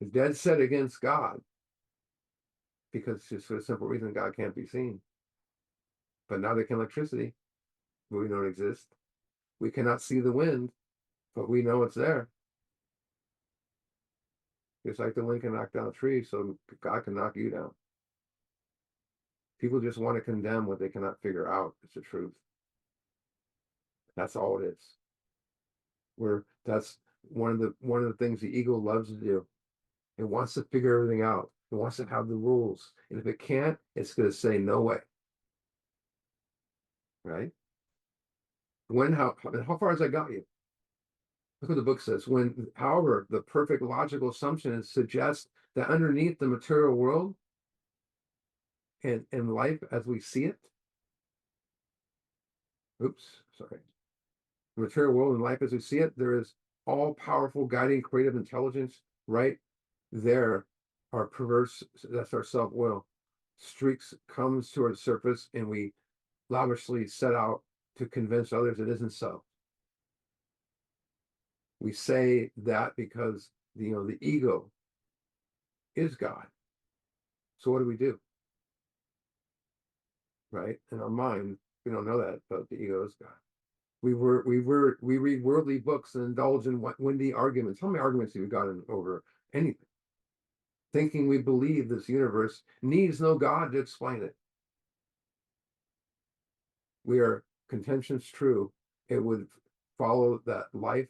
It's dead set against God, because just for the simple reason God can't be seen. But now they can electricity, but we know it exists. We cannot see the wind, but we know it's there. It's like the wind can knock down a tree, so God can knock you down. People just want to condemn what they cannot figure out. It's the truth. That's all it is. That's one of the things the ego loves to do. It wants to figure everything out. It wants to have the rules. And if it can't, it's going to say no way. Right? How far has that got you? Look what the book says. However, the perfect logical assumption suggests that underneath the material world and life as we see it, the material world and life as we see it, there is all powerful guiding creative intelligence right there. Our perverse, that's our self-will, streaks comes to our surface, and we lavishly set out to convince others it isn't so. We say that because the ego is God. So what do? Right? In our mind, we don't know that, but the ego is God. We read worldly books and indulge in windy arguments. How many arguments have we gotten over anything? Thinking we believe this universe needs no God to explain it. We are contentions true. It would follow that life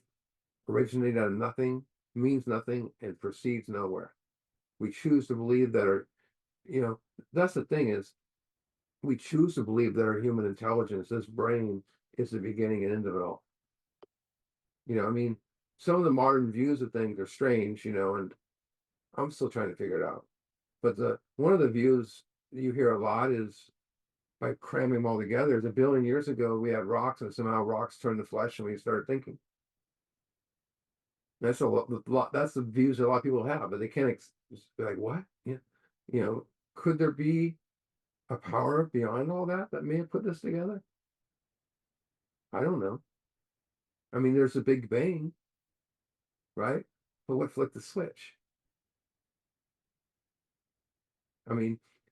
originated out of nothing, means nothing, and proceeds nowhere. We choose to believe that that's the thing is, we choose to believe that our human intelligence, this brain, is the beginning and end of it all. Some of the modern views of things are strange, and I'm still trying to figure it out. But one of the views you hear a lot is, by cramming them all together, is 1 billion years ago we had rocks, and somehow rocks turned to flesh and we started thinking. That's that's the views a lot of people have, but they can't just be like, what? Yeah. Could there be a power beyond all that may have put this together? I don't know. There's a Big Bang, right? But what flipped the switch?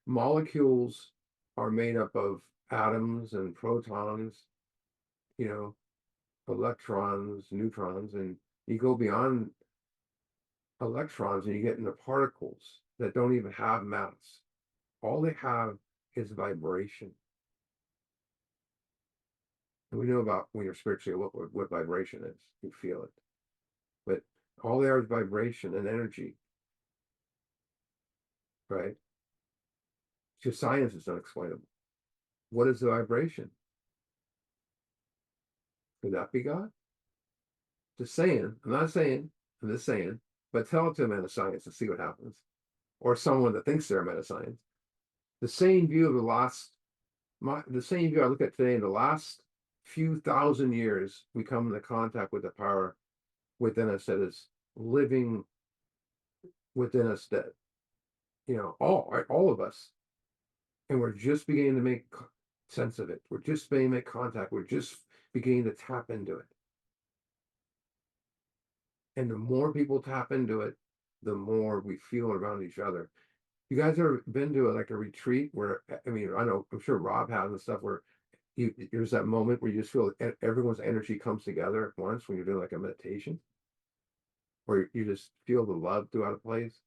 Molecules are made up of atoms and protons, electrons, neutrons, and you go beyond electrons and you get into particles that don't even have mass. All they have is vibration. And we know about when you're spiritually what vibration is. You feel it. But all they are is vibration and energy. Right? To science, it's unexplainable. What is the vibration? Could that be God? Just saying. I'm not saying. I'm just saying. But tell it to a man of science and see what happens. Or someone that thinks they're a man of science. The same view of the same view I look at today, in the last few thousand years, we come into contact with the power within us that is living within us, that, all of us. And we're just beginning to make sense of it. We're just beginning to make contact. We're just beginning to tap into it. And the more people tap into it, the more we feel around each other. You guys ever been to a retreat where, I know, I'm sure Rob has and stuff, where there's that moment where you just feel everyone's energy comes together at once when you're doing a meditation, where you just feel the love throughout a place?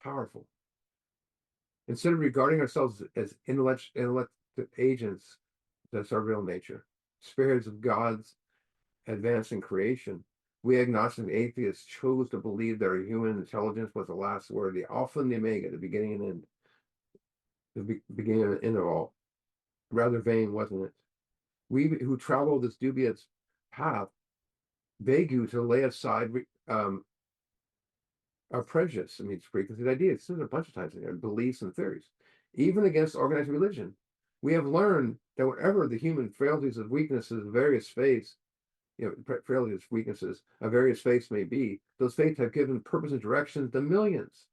Powerful. Instead of regarding ourselves as intellect agents, that's our real nature. Spirits of God's advancing creation. We agnostics and atheists chose to believe that our human intelligence was the last word, the alpha and the omega, the beginning and end, the beginning and end of all. Rather vain, wasn't it? We who travel this dubious path beg you to lay aside our prejudice. I mean, it's preconceived ideas. It's a bunch of times in there, beliefs and theories, even against organized religion. We have learned that whatever the human frailties and weaknesses of various faiths, frailties, weaknesses of various faiths may be, those faiths have given purpose and direction to millions.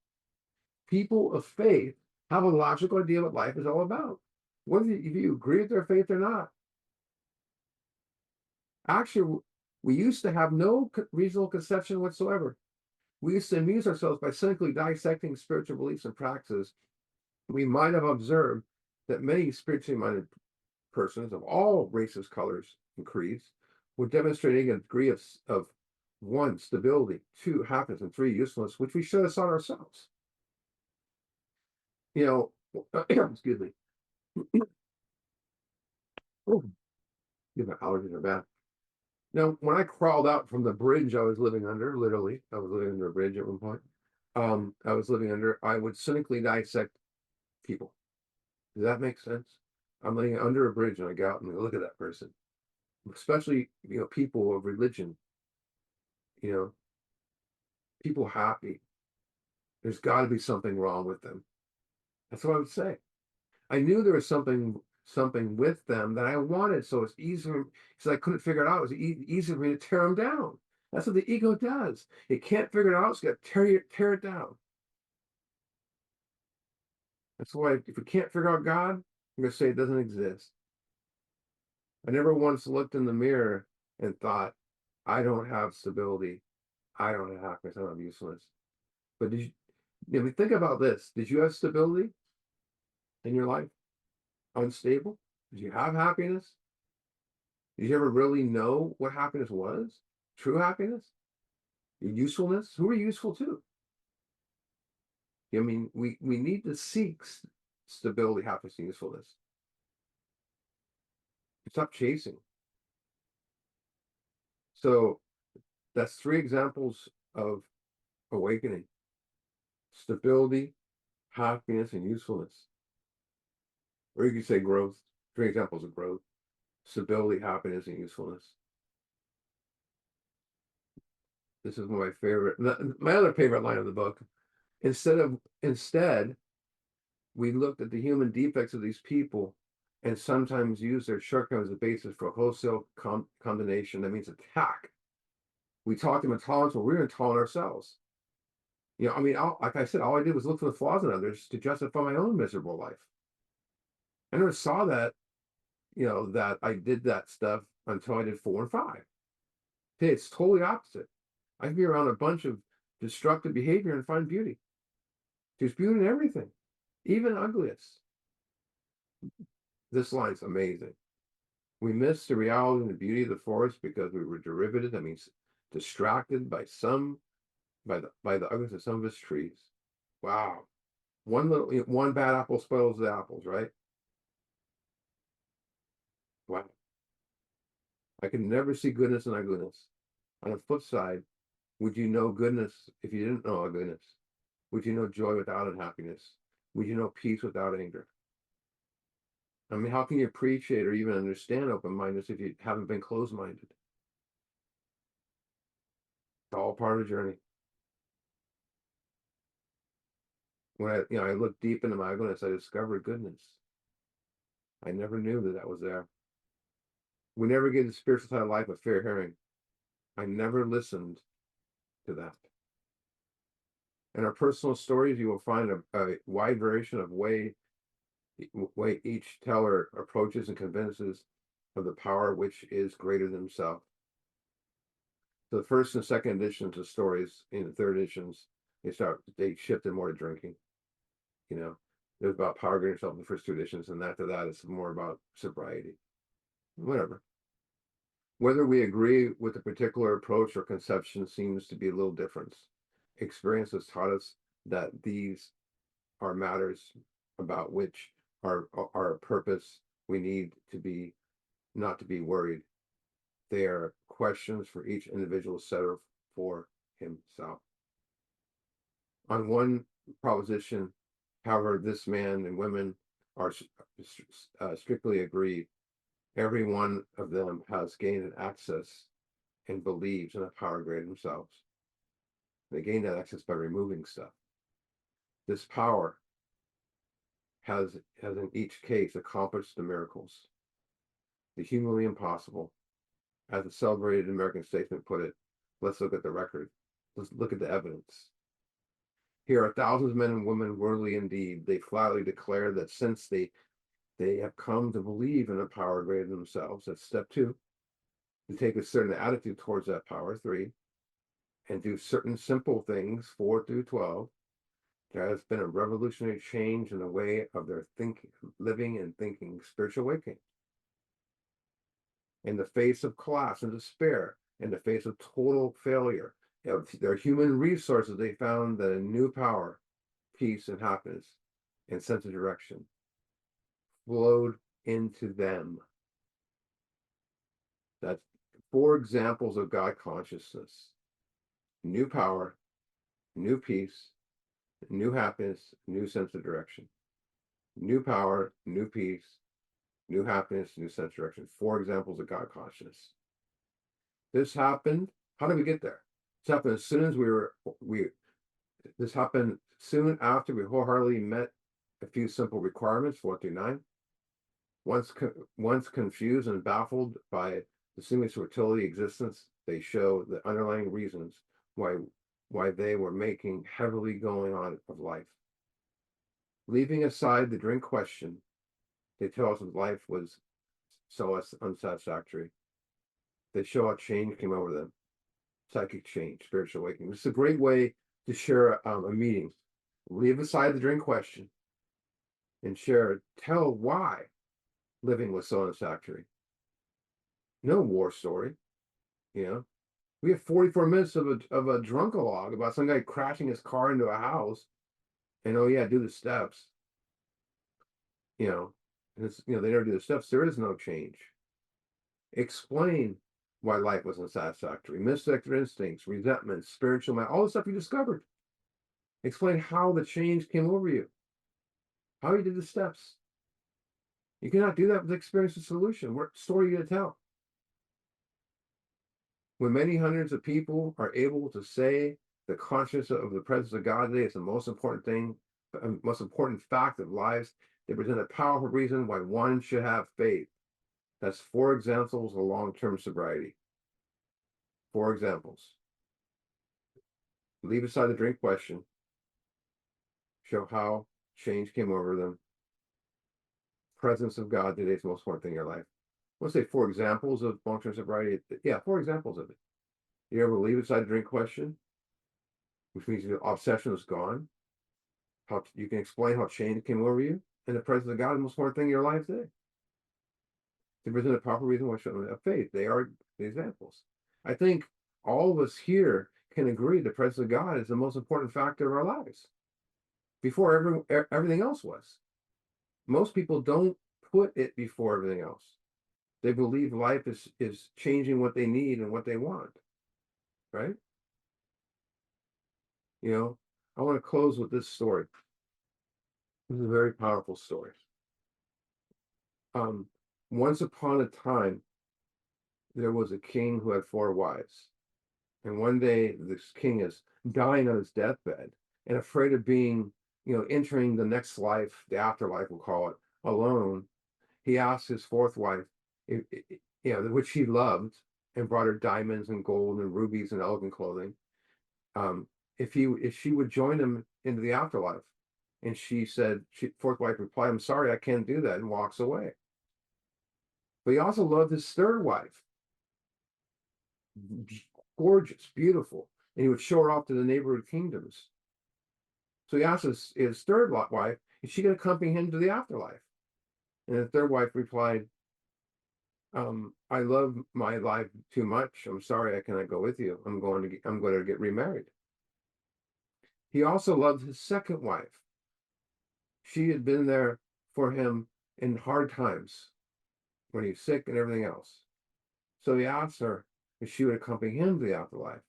People of faith have a logical idea what life is all about. Whether if you agree with their faith or not. Actually, we used to have no reasonable conception whatsoever. We used to amuse ourselves by cynically dissecting spiritual beliefs and practices. We might have observed that many spiritually minded persons of all races, colors, and creeds were demonstrating a degree of one, stability, two, happiness, and three, usefulness, which we should have sought ourselves. Excuse me. Oh, my allergies are bad. Now, when I crawled out from the bridge I was living under, literally, I was living under a bridge at one point. I was living under, I would cynically dissect people. Does that make sense? I'm living under a bridge and I go out and look at that person, especially, people of religion, you know, people happy. There's got to be something wrong with them. That's what I would say. I knew there was something with them that I wanted, so it's easier because I couldn't figure it out. It was easy for me to tear them down. That's what the ego does. It can't figure it out, it's got to tear it down. That's why if we can't figure out God, I'm going to say it doesn't exist. I never once looked in the mirror and thought, I don't have stability. I don't have happiness. I don't have usefulness. But think about this. Did you have stability in your life? Unstable? Did you have happiness? Did you ever really know what happiness was? True happiness? Your usefulness? Who are you useful to? I mean, we need to seek stability, happiness, and usefulness. Stop chasing. So that's 3 examples of awakening: stability, happiness, and usefulness. Or you could say growth. 3 examples of growth: stability, happiness, and usefulness. This is my favorite. My other favorite line of the book. Instead, we looked at the human defects of these people and sometimes use their shortcomings as a basis for wholesale condemnation. That means attack. We taught them intolerance, but we were intolerant ourselves. I mean, like I said, all I did was look for the flaws in others to justify my own miserable life. I never saw that, that I did that stuff until I did 4 and 5. Today, it's totally opposite. I can be around a bunch of destructive behavior and find beauty. There's beauty in everything, even ugliest. This line's amazing. We miss the reality and the beauty of the forest because we were derivative. That means distracted by the ugliness of some of its trees. Wow. One bad apple spoils the apples, right? Wow. I can never see goodness in ugliness. On the flip side, would you know goodness if you didn't know ugliness? Would you know joy without unhappiness? Would you know peace without anger? I mean, how can you appreciate or even understand open-mindedness if you haven't been closed-minded? It's all part of the journey. When I looked deep into my ugliness, I discovered goodness. I never knew that was there. We never gave the spiritual side of life a fair hearing. I never listened to that. In our personal stories, you will find a wide variation of way each teller approaches and convinces of the power which is greater than himself. So the first and second editions of stories, in the third editions, they shifted more to drinking. It was about power greater than yourself in the first 2 editions, and after that, it's more about sobriety. Whatever. Whether we agree with a particular approach or conception seems to be a little difference. Experience has taught us that these are matters about which our purpose we need to be not to be worried. They are questions for each individual setter for himself. On one proposition, however, this man and women are strictly agreed. Every one of them has gained an access and believes in a power greater than themselves. They gain that access by removing stuff. This power has in each case accomplished the miracles, the humanly impossible. As the celebrated American statesman put it, let's look at the record. Let's look at the evidence. Here are thousands of men and women worthy indeed. They flatly declare that since they have come to believe in a power greater than themselves, that's step 2, to take a certain attitude towards that power, 3, and do certain simple things, 4 through 12. There has been a revolutionary change in the way of their thinking, living and thinking, spiritual awakening. In the face of collapse and despair, in the face of total failure of their human resources, they found that a new power, peace, and happiness, and sense of direction flowed into them. That's 4 examples of God consciousness: new power, new peace, new happiness, new sense of direction. New power, new peace, new happiness, new sense of direction. 4 examples of God consciousness. This happened. How did we get there? This happened as soon as this happened soon after we wholeheartedly met a few simple requirements, 4 through 9. Once confused and baffled by the seeming fertility existence, they show the underlying reasons why they were making heavily going on of life. Leaving aside the drink question, they tell us that life was so unsatisfactory. They show how change came over them. Psychic change, spiritual awakening. This is a great way to share a meeting. Leave aside the drink question and tell why living was so unsatisfactory. No war story, you know. We have 44 minutes of a drunk-a-log about some guy crashing his car into a house, and oh yeah, do the steps. And it's, they never do the steps. There is no change. Explain why life was unsatisfactory. Misdirected instincts, resentment, spiritual all the stuff you discovered. Explain how the change came over you, how you did the steps. You cannot do that with experience and solution. What story are you going to tell? When many hundreds of people are able to say the consciousness of the presence of God today is the most important thing, most important fact of lives, they present a powerful reason why one should have faith. That's 4 examples of long-term sobriety. 4 examples. Leave aside the drink question. Show how change came over them. Presence of God today is the most important thing in your life. I want to say 4 examples of long-term sobriety. Yeah, 4 examples of it. You ever leave aside the drink question, which means your obsession is gone. How you can explain how change came over you, and the presence of God is the most important thing in your life today. They present a powerful reason why showing of faith. They are the examples. I think all of us here can agree the presence of God is the most important factor of our lives. Before everything else was. Most people don't put it before everything else. They believe life is changing what they need and what they want. Right? I want to close with this story. This is a very powerful story. Once upon a time, there was a king who had 4 wives. And one day, this king is dying on his deathbed and afraid of being, entering the next life, the afterlife, we'll call it, alone. He asked his 4th wife, which he loved, and brought her diamonds and gold and rubies and elegant clothing, if she would join him into the afterlife. And she said, 4th wife replied, "I'm sorry, I can't do that," and walks away. But he also loved his 3rd wife. Gorgeous, beautiful. And he would show her off to the neighborhood kingdoms. So he asked his 3rd wife, is she going to accompany him to the afterlife? And the 3rd wife replied, I love my life too much. I'm sorry, I cannot go with you. I'm going to get remarried. He also loved his 2nd wife. She had been there for him in hard times when he was sick and everything else. So he asked her if she would accompany him to the afterlife.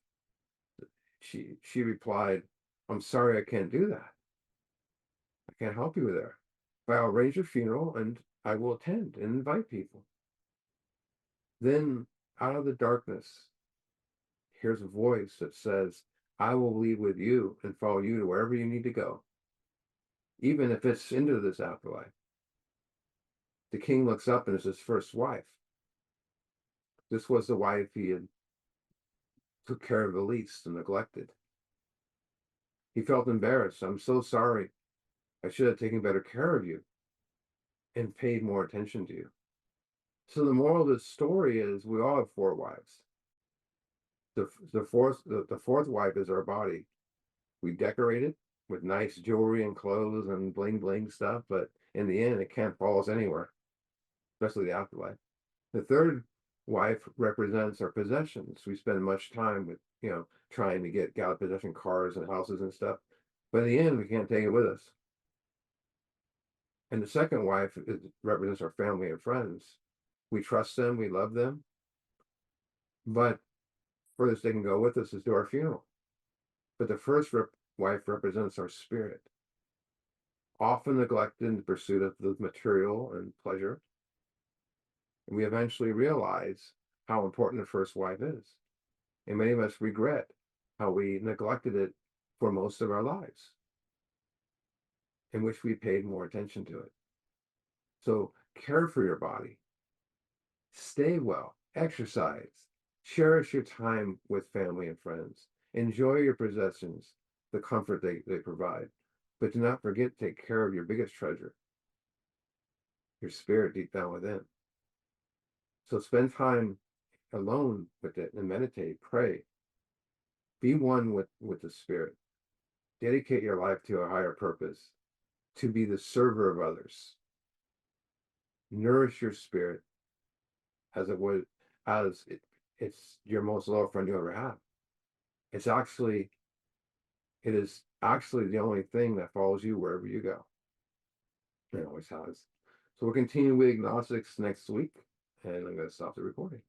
She replied, "I'm sorry, I can't do that. I can't help you there. But I'll arrange your funeral and I will attend and invite people." Then out of the darkness, hears a voice that says, "I will leave with you and follow you to wherever you need to go, even if it's into this afterlife." The king looks up and it's his first wife. This was the wife he had took care of the least and neglected. He felt embarrassed. "I'm so sorry. I should have taken better care of you and paid more attention to you." So the moral of this story is we all have four wives. The fourth wife is our body. We decorate it with nice jewelry and clothes and bling bling stuff, but in the end, it can't follow us anywhere, especially the afterlife. The third wife represents our possessions. We spend much time with, trying to get God possession cars and houses and stuff, but in the end, we can't take it with us. And the second wife represents our family and friends. We trust them, we love them, but furthest they can go with us is to our funeral. But the first wife represents our spirit, often neglected in the pursuit of the material and pleasure. And we eventually realize how important the first wife is. And many of us regret how we neglected it for most of our lives, in which we paid more attention to it. So care for your body, stay well, exercise, cherish your time with family and friends, enjoy your possessions, the comfort they provide, but do not forget to take care of your biggest treasure, your spirit deep down within. So spend time alone with it and meditate, pray, be one with the spirit, dedicate your life to a higher purpose, to be the server of others. Nourish your spirit as it would as it's your most loyal friend you ever have. It's actually it is actually the only thing that follows you wherever you go. It always has. So we'll continue with agnostics next week, and I'm going to stop the recording.